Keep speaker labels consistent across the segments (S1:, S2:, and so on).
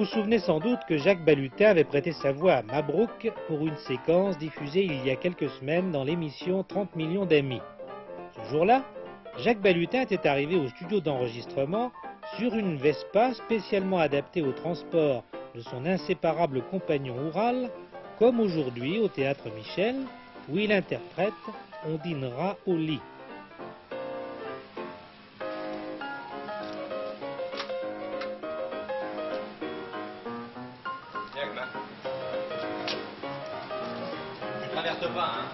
S1: vous souvenez sans doute que Jacques Balutin avait prêté sa voix à Mabrouk pour une séquence diffusée il y a quelques semaines dans l'émission 30 millions d'amis. Ce jour-là, Jacques Balutin était arrivé au studio d'enregistrement sur une Vespa spécialement adaptée au transport de son inséparable compagnon Oural, comme aujourd'hui au Théâtre Michel, où il interprète « On dînera au lit ».
S2: Viens, gamin. Tu traverses pas, hein.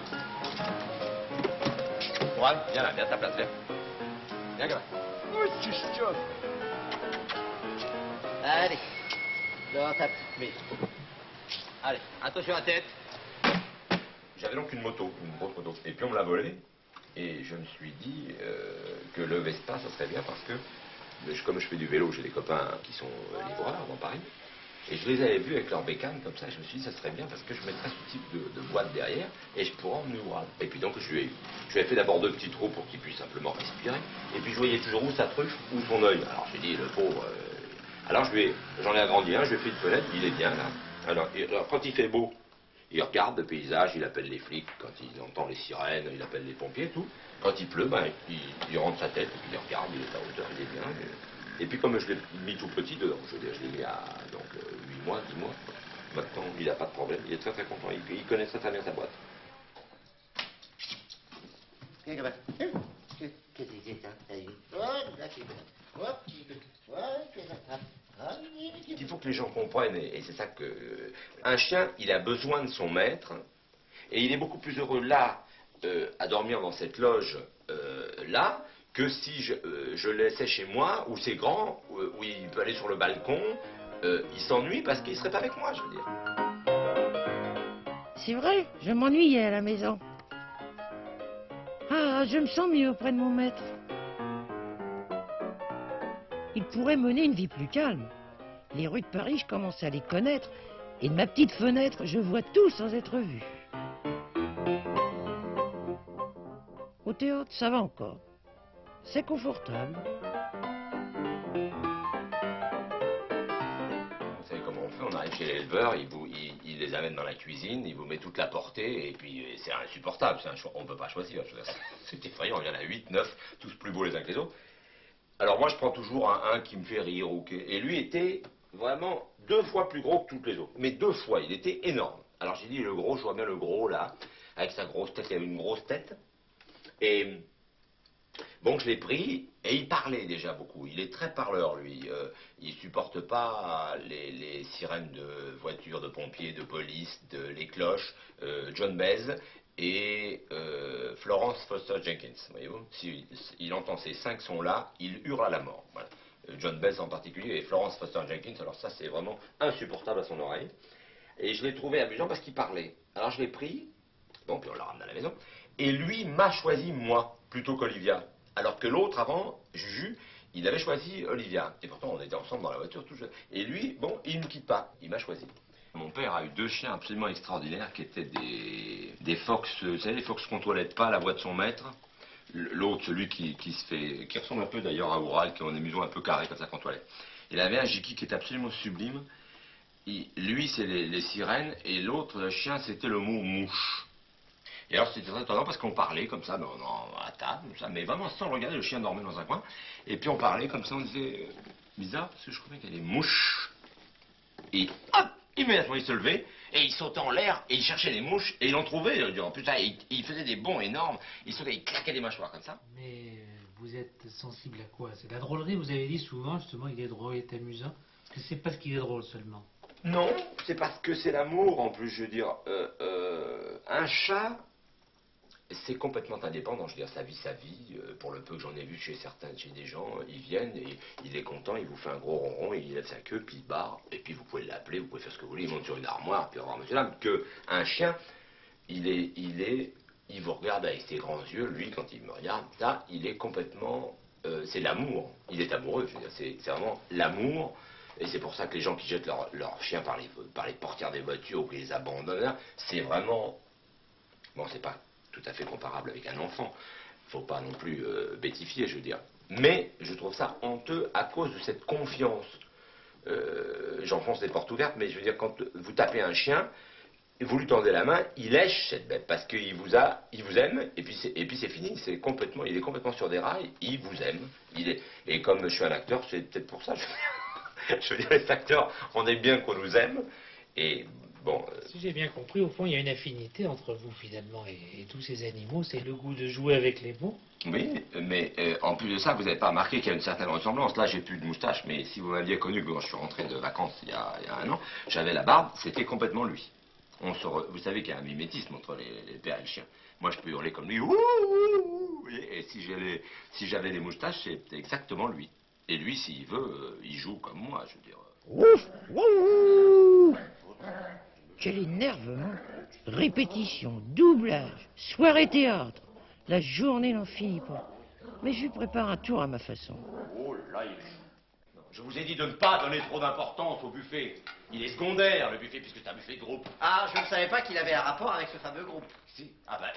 S2: Oural, viens là, viens à ta place, viens. Viens, gamin.
S3: Oui, tu chiottes.
S2: Allez, dans ta petite maison. Allez, attention à la tête. J'avais donc une moto, une grosse moto. Et puis on me l'a volée. Et je me suis dit que le Vespa, ça serait bien parce que, comme je fais du vélo, j'ai des copains qui sont livreurs dans Paris. Et je les avais vus avec leur bécane comme ça. Et je me suis dit, ça serait bien parce que je mettrais ce type de boîte derrière et je pourrais emmener Oural. Et puis donc je lui ai fait d'abord 2 petits trous pour qu'il puisse simplement respirer. Et puis je voyais toujours où sa truffe, où son œil. Alors j'ai dit, le pauvre. Alors j'en ai agrandi un, je lui ai fait une fenêtre, il est bien là. Alors quand il fait beau, il regarde le paysage, il appelle les flics, quand il entend les sirènes, il appelle les pompiers et tout. Quand il pleut, ben, il rentre sa tête, et puis il regarde, il est à hauteur, il est bien. Et puis comme je l'ai mis tout petit dedans, je l'ai mis à donc, 8 mois, 10 mois. Maintenant, il n'a pas de problème, il est très très content, il connaît très très bien sa boîte. Il faut que les gens comprennent, et c'est ça que... Un chien, il a besoin de son maître, et il est beaucoup plus heureux là, à dormir dans cette loge, là, que si je le laissais chez moi, où c'est grand, où il peut aller sur le balcon, il s'ennuie parce qu'il ne serait pas avec moi, je veux dire.
S4: C'est vrai, je m'ennuyais à la maison. Ah, je me sens mieux auprès de mon maître. Il pourrait mener une vie plus calme. Les rues de Paris, je commence à les connaître, et de ma petite fenêtre, je vois tout sans être vu. Au théâtre, ça va encore. C'est confortable.
S2: Vous savez comment on fait, on arrive chez l'éleveur, il les amène dans la cuisine, il vous met toute la portée, et puis c'est insupportable, on ne peut pas choisir. C'est effrayant, il y en a 8, 9, tous plus beaux les uns que les autres. Alors moi je prends toujours un qui me fait rire, et lui était vraiment 2 fois plus gros que toutes les autres, mais 2 fois, il était énorme. Alors j'ai dit le gros, je vois bien le gros là, avec sa grosse tête, il avait une grosse tête, et bon je l'ai pris, et il parlait déjà beaucoup, il est très parleur lui, il supporte pas les sirènes de voitures, de pompiers, de police, les cloches, John Baez, et Florence Foster Jenkins, voyez-vous. S'il entend ces 5 sons-là, il hurle à la mort. Voilà. John Baez en particulier et Florence Foster Jenkins, alors ça c'est vraiment insupportable à son oreille. Et je l'ai trouvé amusant parce qu'il parlait. Alors je l'ai pris, bon puis on l'a ramené à la maison, et lui m'a choisi moi, plutôt qu'Olivia. Alors que l'autre avant, Juju, il avait choisi Olivia. Et pourtant on était ensemble dans la voiture, tout seul. Et lui, bon, il ne me quitte pas, il m'a choisi. Mon père a eu 2 chiens absolument extraordinaires qui étaient des fox, vous savez, les fox qu'on toilette pas à la voix de son maître. L'autre, celui qui ressemble un peu d'ailleurs à Oural, qui a des museaux un peu carrés comme ça qu'on toilette. Il avait un Jiki qui est absolument sublime. Lui, c'est les sirènes, et l'autre chien, c'était le mot mouche. Et alors c'était très étonnant parce qu'on parlait comme ça, à la table, comme ça, mais vraiment sans le regarder, le chien dormait dans un coin. Et puis on parlait comme ça, on disait, bizarre, parce que je croyais qu'il y avait des mouches. Et hop, immédiatement il se levait, et il sautait en l'air, et il cherchait les mouches, et il en trouvait. En plus, il faisait des bonds énormes, il sautait, il claquait des mâchoires comme ça.
S5: Mais vous êtes sensible à quoi? C'est la drôlerie, vous avez dit souvent, justement, il est drôle, il est amusant. Est-ce que c'est parce qu'il est drôle seulement?
S2: Non, c'est parce que c'est l'amour, en plus, je veux dire. Un chat, c'est complètement indépendant, je veux dire, ça vit sa vie, pour le peu que j'en ai vu chez des gens, ils viennent, et il est content, il vous fait un gros ronron, il lève sa queue, puis il se barre, et puis vous pouvez l'appeler, vous pouvez faire ce que vous voulez, il monte sur une armoire, puis au revoir monsieur l'âme, que un chien, il vous regarde avec ses grands yeux, lui, quand il me regarde, là, il est complètement, c'est l'amour, il est amoureux, je veux dire, c'est vraiment l'amour, et c'est pour ça que les gens qui jettent leur chien par les portières des voitures, ou qui les abandonnent, c'est vraiment, bon, c'est pas tout à fait comparable avec un enfant. Faut pas non plus bêtifier, je veux dire. Mais je trouve ça honteux à cause de cette confiance. j'enfonce les portes ouvertes, mais je veux dire, quand vous tapez un chien, et vous lui tendez la main, il lèche cette bête parce qu'il vous aime, et puis c'est fini, il est complètement sur des rails, il vous aime. Et comme je suis un acteur, c'est peut-être pour ça, je veux dire, les acteurs, on aime bien qu'on nous aime, et bon...
S5: Si j'ai bien compris, au fond, il y a une affinité entre vous, finalement, et tous ces animaux, c'est le goût de jouer avec les mots.
S2: Oui, mais en plus de ça, vous n'avez pas remarqué qu'il y a une certaine ressemblance. Là, j'ai plus de moustache, mais si vous m'aviez connu quand je suis rentré de vacances il y a 1 an, j'avais la barbe, c'était complètement lui. Vous savez qu'il y a un mimétisme entre les pères et le chien. Moi, je peux hurler comme lui, ouh, ouh, ouh, et si j'avais les moustaches, c'est exactement lui. Et lui, s'il veut, il joue comme moi, je veux dire.
S4: Ouf, ouh. Quel énervement. Répétition, doublage, soirée théâtre. La journée n'en finit pas. Mais je lui prépare un tour à ma façon.
S2: Oh là, il est chaud. Je vous ai dit de ne pas donner trop d'importance au buffet. Il est secondaire, le buffet, puisque c'est un buffet de groupe.
S3: Ah, je ne savais pas qu'il avait un rapport avec ce fameux groupe.
S2: Si. Ah bah,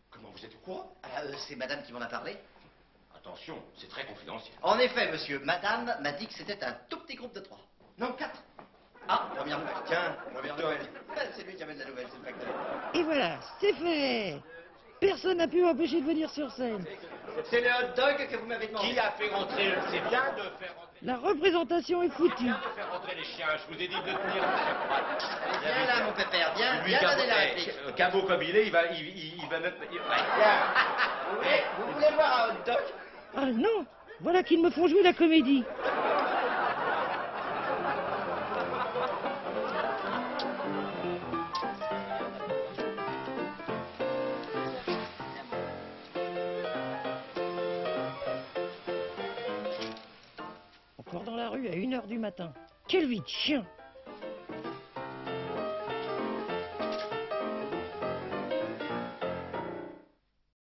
S2: comment vous êtes au courant?
S3: C'est madame qui m'en a parlé.
S2: Attention, c'est très confidentiel.
S3: En effet, monsieur, madame m'a dit que c'était un tout petit groupe de 3. Non, 4. Ah, première nouvelle. Tiens, première nouvelle. C'est lui qui amène la nouvelle, c'est le facteur.
S4: Et voilà, c'est fait. Personne n'a pu m'empêcher de venir sur scène.
S3: C'est le hot dog que vous m'avez demandé.
S2: Qui a fait rentrer? C'est bien de faire rentrer.
S4: La représentation est foutue.
S2: Bien de faire rentrer les chiens. Je vous ai dit de tenir le
S3: Viens là, mon pépère, viens donner la réplique.
S2: Cabot comme il est, il va mettre...
S3: Vous voulez voir un hot dog?
S4: Ah non, voilà qu'ils me font jouer la comédie. Encore dans la rue à 1 h du matin. Quelle vie de chien!